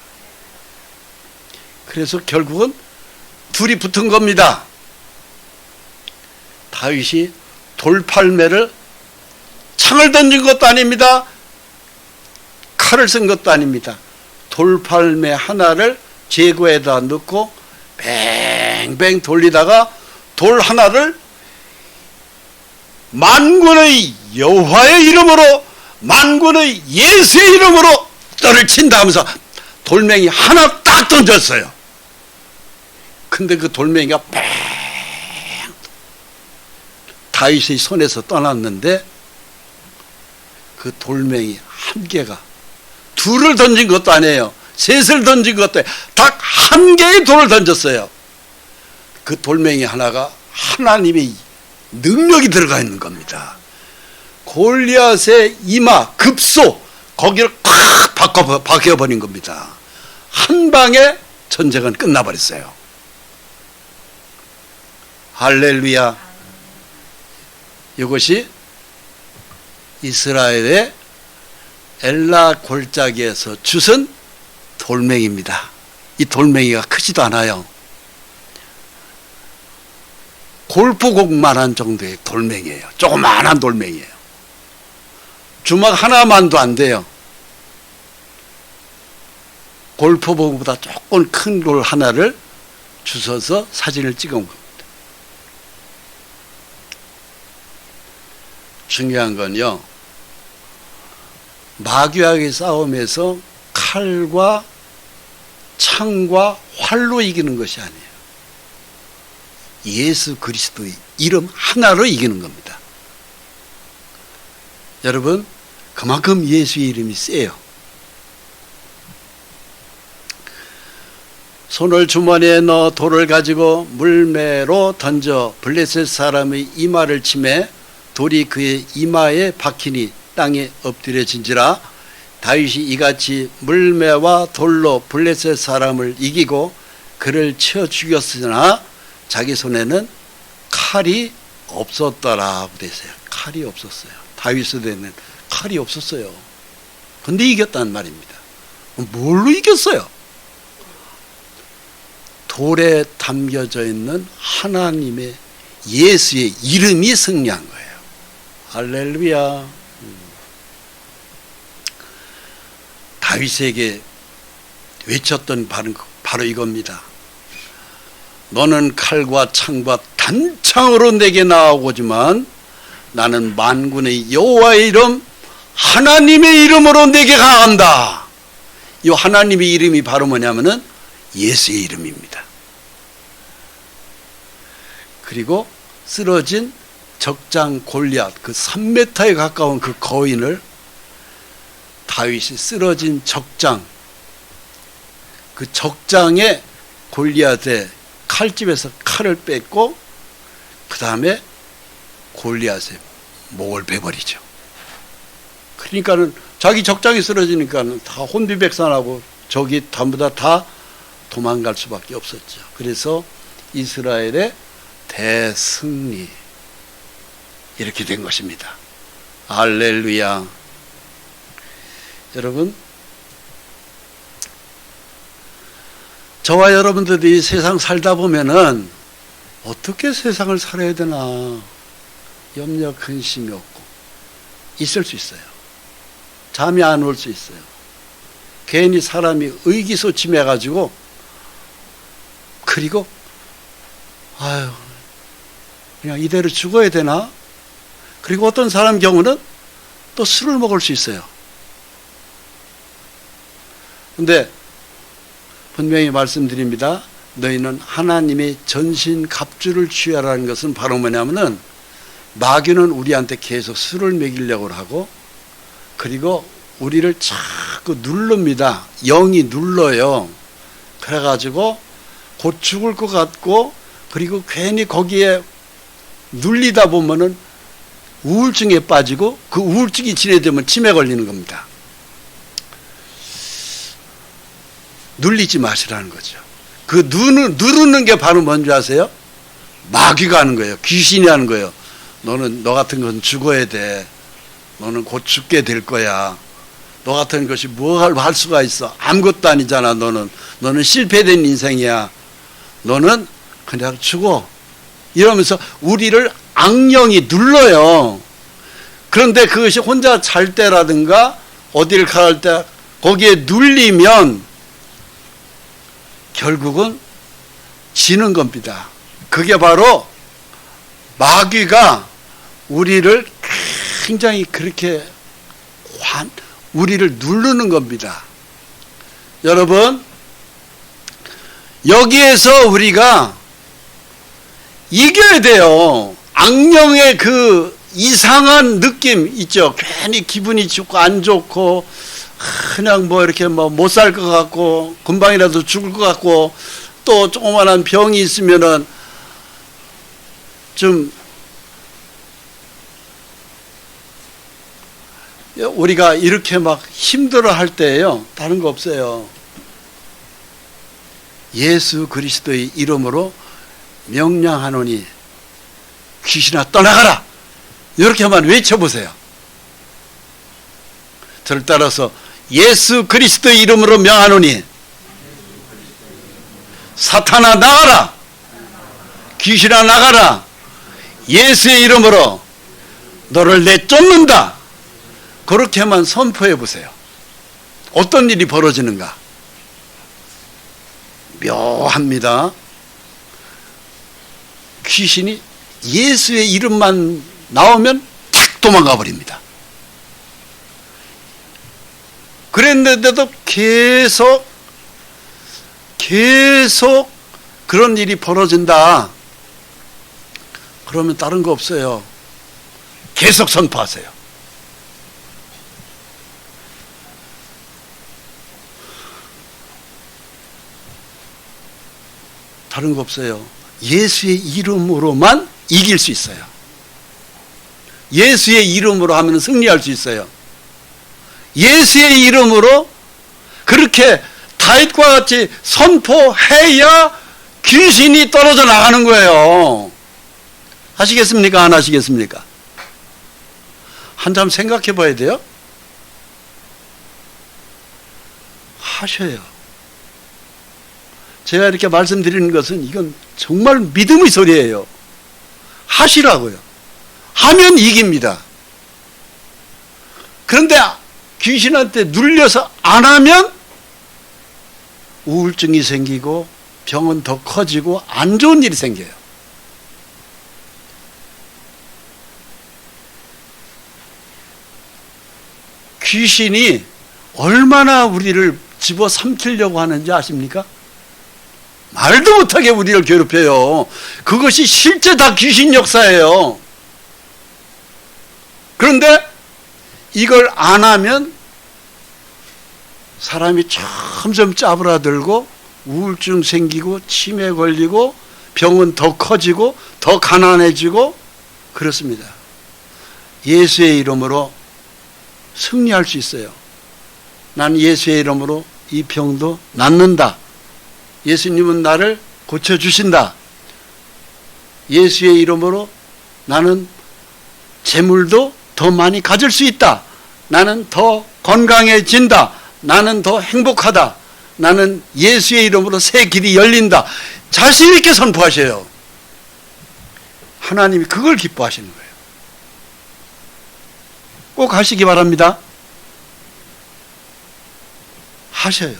그래서 결국은 둘이 붙은 겁니다. 다윗이 돌팔매를 창을 던진 것도 아닙니다. 칼을 쓴 것도 아닙니다. 돌팔매 하나를 제구에다 넣고 뱅뱅 돌리다가 돌 하나를 만군의 여호와의 이름으로, 만군의 예수의 이름으로 너를 친다 하면서 돌멩이 하나 딱 던졌어요. 근데 그 돌멩이가 뱅 다윗의 손에서 떠났는데 그 돌멩이 한 개가, 둘을 던진 것도 아니에요. 셋을 던진 것도 아니에요. 딱 한 개의 돌을 던졌어요. 그 돌멩이 하나가 하나님의 능력이 들어가 있는 겁니다. 골리앗의 이마, 급소, 거기를 콱 박혀버린 겁니다. 한 방에 전쟁은 끝나버렸어요. 할렐루야. 이것이 이스라엘의 엘라 골짜기에서 주선 돌멩이입니다. 이 돌멩이가 크지도 않아요. 골프공만한 정도의 돌멩이에요. 조그마한 돌멩이에요. 주먹 하나만도 안 돼요. 골프공보다 조금 큰 돌 하나를 주워서 사진을 찍은 겁니다. 중요한 건요, 마귀와의 싸움에서 칼과 창과 활로 이기는 것이 아니에요. 예수 그리스도의 이름 하나로 이기는 겁니다. 여러분, 그만큼 예수의 이름이 세요. 손을 주머니에 넣어 돌을 가지고 물매로 던져 블레셋 사람의 이마를 치매 돌이 그의 이마에 박히니 땅에 엎드려진지라. 다윗이 이같이 물매와 돌로 블레셋 사람을 이기고 그를 쳐 죽였으나 자기 손에는 칼이 없었더라고 됐어요. 칼이 없었어요. 다윗에게는 칼이 없었어요. 근데 이겼다는 말입니다. 뭘로 이겼어요? 돌에 담겨져 있는 하나님의 예수의 이름이 승리한 거예요. 할렐루야. 다윗에게 외쳤던 바로 이겁니다. 너는 칼과 창과 단창으로 내게 나아오지만 나는 만군의 여호와의 이름 하나님의 이름으로 내게 강한다. 이 하나님의 이름이 바로 뭐냐면은 예수의 이름입니다. 그리고 쓰러진 적장 골리앗, 그 3m에 가까운 그 거인을 다윗이 쓰러진 적장, 그 적장에 골리앗의 칼집에서 칼을 뺐고 그 다음에 골리앗의 목을 베버리죠. 그러니까는 자기 적장이 쓰러지니까는 다 혼비백산하고 적이 전부 다 도망갈 수밖에 없었죠. 그래서 이스라엘의 대승리 이렇게 된 것입니다. 할렐루야. 여러분, 저와 여러분들이 세상 살다 보면은 어떻게 세상을 살아야 되나 염려 근심이 없고 있을 수 있어요. 잠이 안 올 수 있어요. 괜히 사람이 의기소침해 가지고 그리고 아유 그냥 이대로 죽어야 되나? 그리고 어떤 사람 경우는 또 술을 먹을 수 있어요. 근데 분명히 말씀드립니다. 너희는 하나님의 전신 갑주를 취하라는 것은 바로 뭐냐면은 마귀는 우리한테 계속 술을 먹이려고 하고 그리고 우리를 자꾸 누릅니다. 영이 눌러요. 그래가지고 곧 죽을 것 같고 그리고 괜히 거기에 눌리다 보면은 우울증에 빠지고 그 우울증이 진행되면 치매 걸리는 겁니다. 눌리지 마시라는 거죠. 그 누르는 게 바로 뭔지 아세요? 마귀가 하는 거예요. 귀신이 하는 거예요. 너 같은 건 죽어야 돼. 너는 곧 죽게 될 거야. 너 같은 것이 뭐 할 수가 있어. 아무것도 아니잖아. 너는 실패된 인생이야. 너는 그냥 죽어. 이러면서 우리를 악령이 눌러요. 그런데 그것이 혼자 잘 때라든가 어디를 갈 때 거기에 눌리면 결국은 지는 겁니다. 그게 바로 마귀가 우리를 굉장히 그렇게 우리를 누르는 겁니다. 여러분, 여기에서 우리가 이겨야 돼요. 악령의 그 이상한 느낌 있죠. 괜히 기분이 좋고 안 좋고 그냥 뭐 이렇게 뭐 못 살 것 같고 금방이라도 죽을 것 같고 또 조그만한 병이 있으면은 좀 우리가 이렇게 막 힘들어 할 때예요. 다른 거 없어요. 예수 그리스도의 이름으로 명령하노니 귀신아 떠나가라. 이렇게만 외쳐보세요. 저를 따라서 예수 그리스도의 이름으로 명하노니 사탄아 나가라. 귀신아 나가라. 예수의 이름으로 너를 내쫓는다. 그렇게만 선포해 보세요. 어떤 일이 벌어지는가? 묘합니다. 귀신이 예수의 이름만 나오면 탁 도망가 버립니다. 그랬는데도 계속 그런 일이 벌어진다. 그러면 다른 거 없어요. 계속 선포하세요. 다른 거 없어요. 예수의 이름으로만 이길 수 있어요. 예수의 이름으로 하면 승리할 수 있어요. 예수의 이름으로 그렇게 다윗과 같이 선포해야 귀신이 떨어져 나가는 거예요. 하시겠습니까? 안 하시겠습니까? 한참 생각해 봐야 돼요. 하셔요. 제가 이렇게 말씀드리는 것은 이건 정말 믿음의 소리예요. 하시라고요. 하면 이깁니다. 그런데 귀신한테 눌려서 안 하면 우울증이 생기고 병은 더 커지고 안 좋은 일이 생겨요. 귀신이 얼마나 우리를 집어삼키려고 하는지 아십니까? 말도 못하게 우리를 괴롭혀요. 그것이 실제 다 귀신 역사예요. 그런데 이걸 안 하면 사람이 점점 짜부라들고 우울증 생기고 치매 걸리고 병은 더 커지고 더 가난해지고 그렇습니다. 예수의 이름으로 승리할 수 있어요. 난 예수의 이름으로 이 병도 낫는다. 예수님은 나를 고쳐주신다. 예수의 이름으로 나는 재물도 더 많이 가질 수 있다. 나는 더 건강해진다. 나는 더 행복하다. 나는 예수의 이름으로 새 길이 열린다. 자신 있게 선포하셔요. 하나님이 그걸 기뻐하시는 거예요. 꼭 하시기 바랍니다. 하셔요.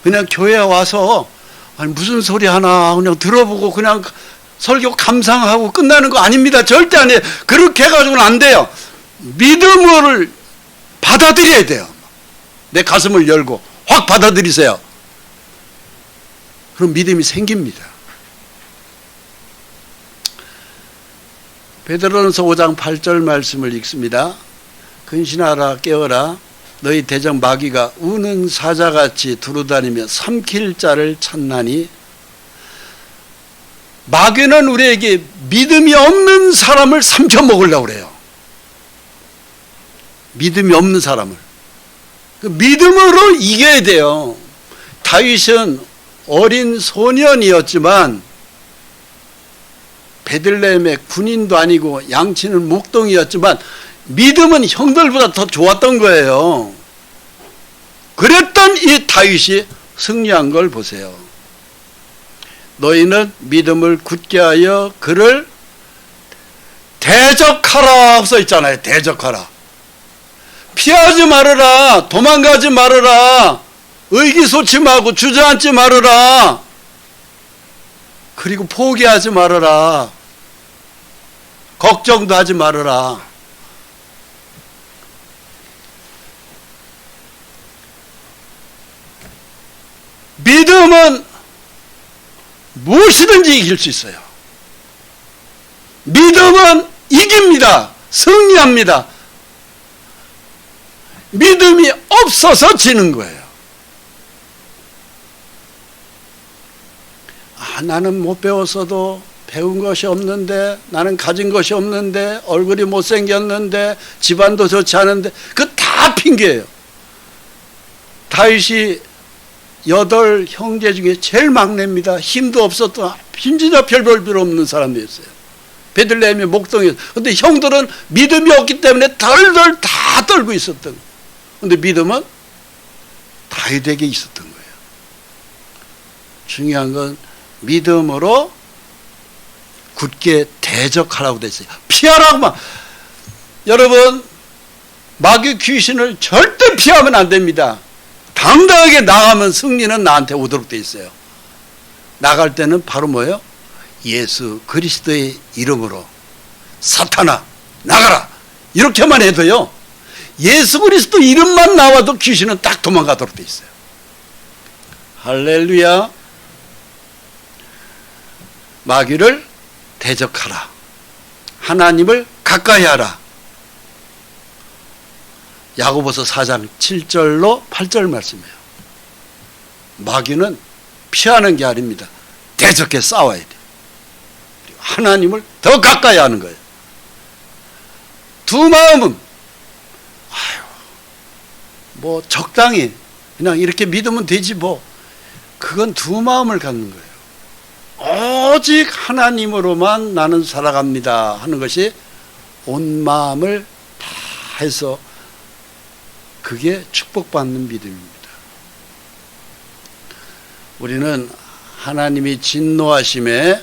그냥 교회에 와서 아니 무슨 소리 하나 그냥 들어보고 그냥 설교 감상하고 끝나는 거 아닙니다. 절대 아니에요. 그렇게 해가지고는 안 돼요. 믿음을 받아들여야 돼요. 내 가슴을 열고 확 받아들이세요. 그럼 믿음이 생깁니다. 베드로전서 5장 8절 말씀을 읽습니다. 근신하라 깨어라 너희 대적 마귀가 우는 사자같이 두루다니며 삼킬 자를 찾나니. 마귀는 우리에게 믿음이 없는 사람을 삼켜 먹으려고 그래요. 믿음이 없는 사람을 그 믿음으로 이겨야 돼요. 다윗은 어린 소년이었지만 베들레헴의 군인도 아니고 양치는 목동이었지만 믿음은 형들보다 더 좋았던 거예요. 그랬던 이 다윗이 승리한 걸 보세요. 너희는 믿음을 굳게 하여 그를 대적하라 써 있잖아요. 대적하라. 피하지 말아라. 도망가지 말아라. 의기소침하고 주저앉지 말아라. 그리고 포기하지 말아라. 걱정도 하지 말아라. 믿음은 무엇이든지 이길 수 있어요. 믿음은 이깁니다. 승리합니다. 믿음이 없어서 지는 거예요. 나는 못 배웠어도 배운 것이 없는데, 나는 가진 것이 없는데, 얼굴이 못생겼는데, 집안도 좋지 않은데, 그 다 핑계예요. 다윗이 8 형제 중에 제일 막내입니다. 힘도 없었던, 진짜 별 볼 없는 사람이었어요. 베들레헴의 목동이었어요. 근데 형들은 믿음이 없기 때문에 덜덜 다 떨고 있었던. 근데 믿음은 다윗에게 있었던 거예요. 중요한 건 믿음으로 굳게 대적하라고 돼 있어요. 피하라고만. 여러분, 마귀 귀신을 절대 피하면 안 됩니다. 당당하게 나가면 승리는 나한테 오도록 돼 있어요. 나갈 때는 바로 뭐예요? 예수 그리스도의 이름으로 사탄아 나가라 이렇게만 해도요, 예수 그리스도 이름만 나와도 귀신은 딱 도망가도록 돼 있어요. 할렐루야. 마귀를 대적하라. 하나님을 가까이 하라. 야고보서 4장 7절로 8절 말씀이에요. 마귀는 피하는 게 아닙니다. 대적해 싸워야 돼요. 하나님을 더 가까이 하는 거예요. 두 마음은 뭐 적당히 그냥 이렇게 믿으면 되지 뭐. 그건 두 마음을 갖는 거예요. 오직 하나님으로만 나는 살아갑니다 하는 것이 온 마음을 다 해서 그게 축복받는 믿음입니다. 우리는 하나님이 진노하심에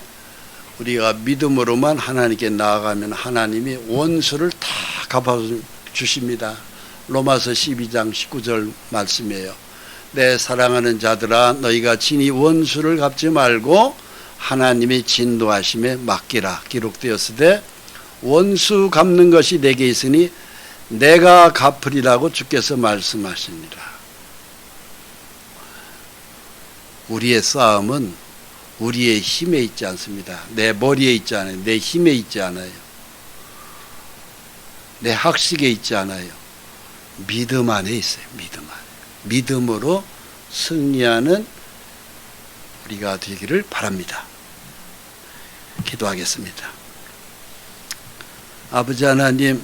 우리가 믿음으로만 하나님께 나아가면 하나님이 원수를 다 갚아주십니다. 로마서 12장 19절 말씀이에요. 내 사랑하는 자들아 너희가 친히 원수를 갚지 말고 하나님이 진노하심에 맡기라 기록되었으되 원수 갚는 것이 내게 있으니 내가 갚으리라고 주께서 말씀하십니다. 우리의 싸움은 우리의 힘에 있지 않습니다. 내 머리에 있지 않아요. 내 힘에 있지 않아요. 내 학식에 있지 않아요. 믿음 안에 있어요. 믿음 안에. 믿음으로 승리하는 우리가 되기를 바랍니다. 기도하겠습니다. 아버지 하나님,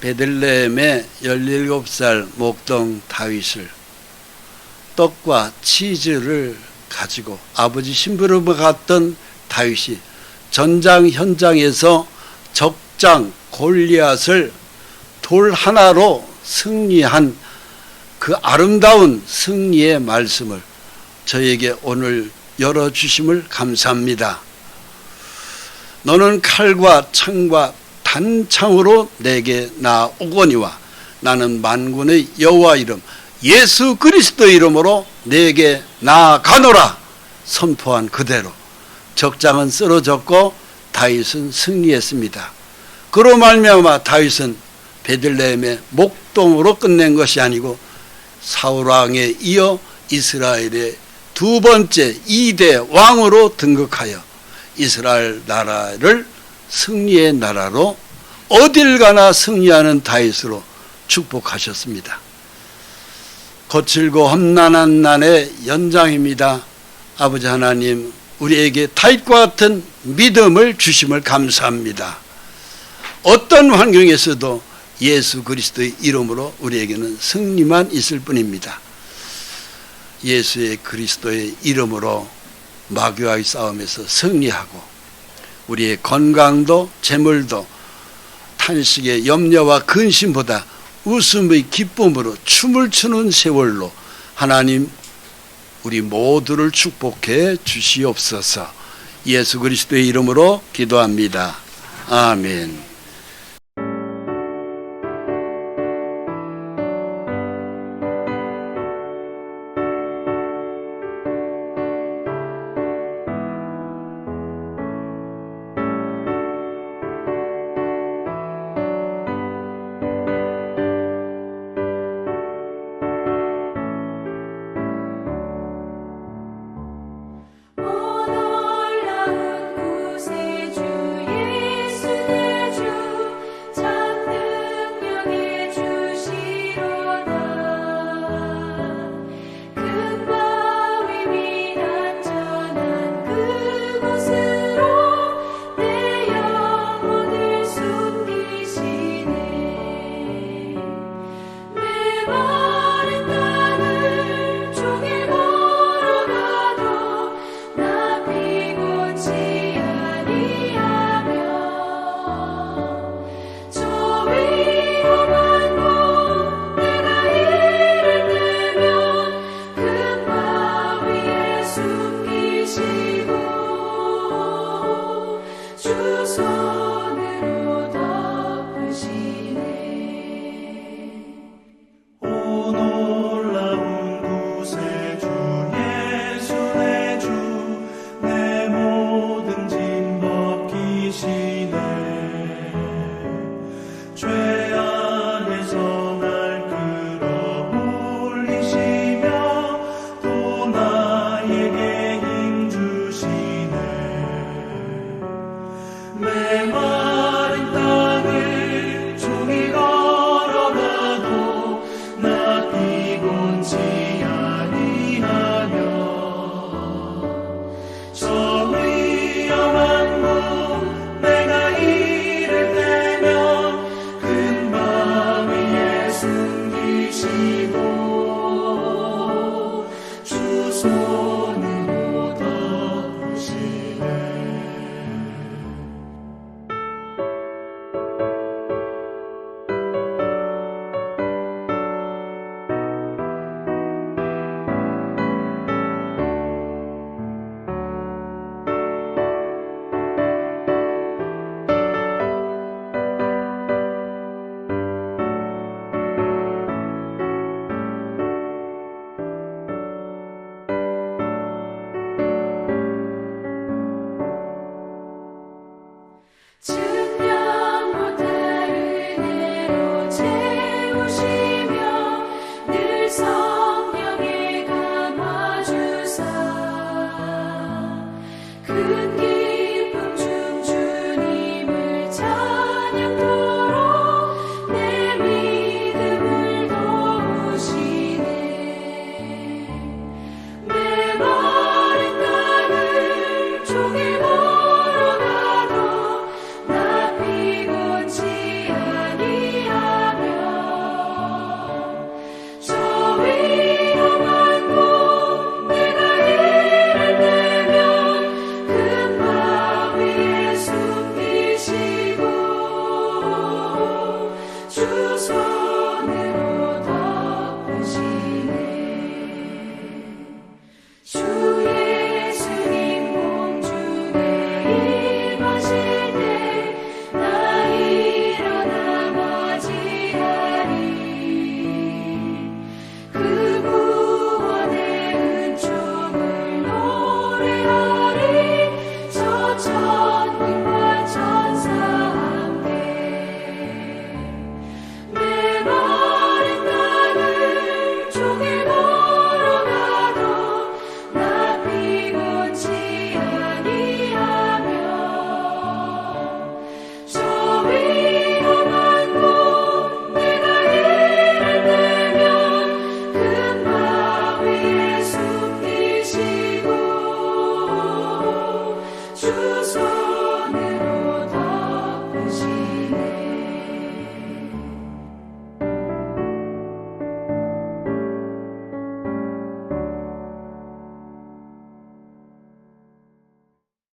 베들레헴의 17살 목동 다윗을 떡과 치즈를 가지고 아버지 심부름을 갔던 다윗이 전장 현장에서 적장 골리앗을 돌 하나로 승리한 그 아름다운 승리의 말씀을 저에게 오늘 열어주심을 감사합니다. 너는 칼과 창과 단창으로 내게 나오거니와 나는 만군의 여호와 이름 예수 그리스도 이름으로 내게 나아가노라 선포한 그대로 적장은 쓰러졌고 다윗은 승리했습니다. 그로 말미암아 다윗은 베들레헴의 목동으로 끝낸 것이 아니고 사울왕에 이어 이스라엘의 두 번째 2대 왕으로 등극하여 이스라엘 나라를 승리의 나라로 어딜 가나 승리하는 다윗으로 축복하셨습니다. 거칠고 험난한 난의 연장입니다. 아버지 하나님, 우리에게 다윗과 같은 믿음을 주심을 감사합니다. 어떤 환경에서도 예수 그리스도의 이름으로 우리에게는 승리만 있을 뿐입니다. 예수의 그리스도의 이름으로 마귀와의 싸움에서 승리하고 우리의 건강도 재물도 탄식의 염려와 근심보다 웃음의 기쁨으로 춤을 추는 세월로 하나님 우리 모두를 축복해 주시옵소서. 예수 그리스도의 이름으로 기도합니다. 아멘.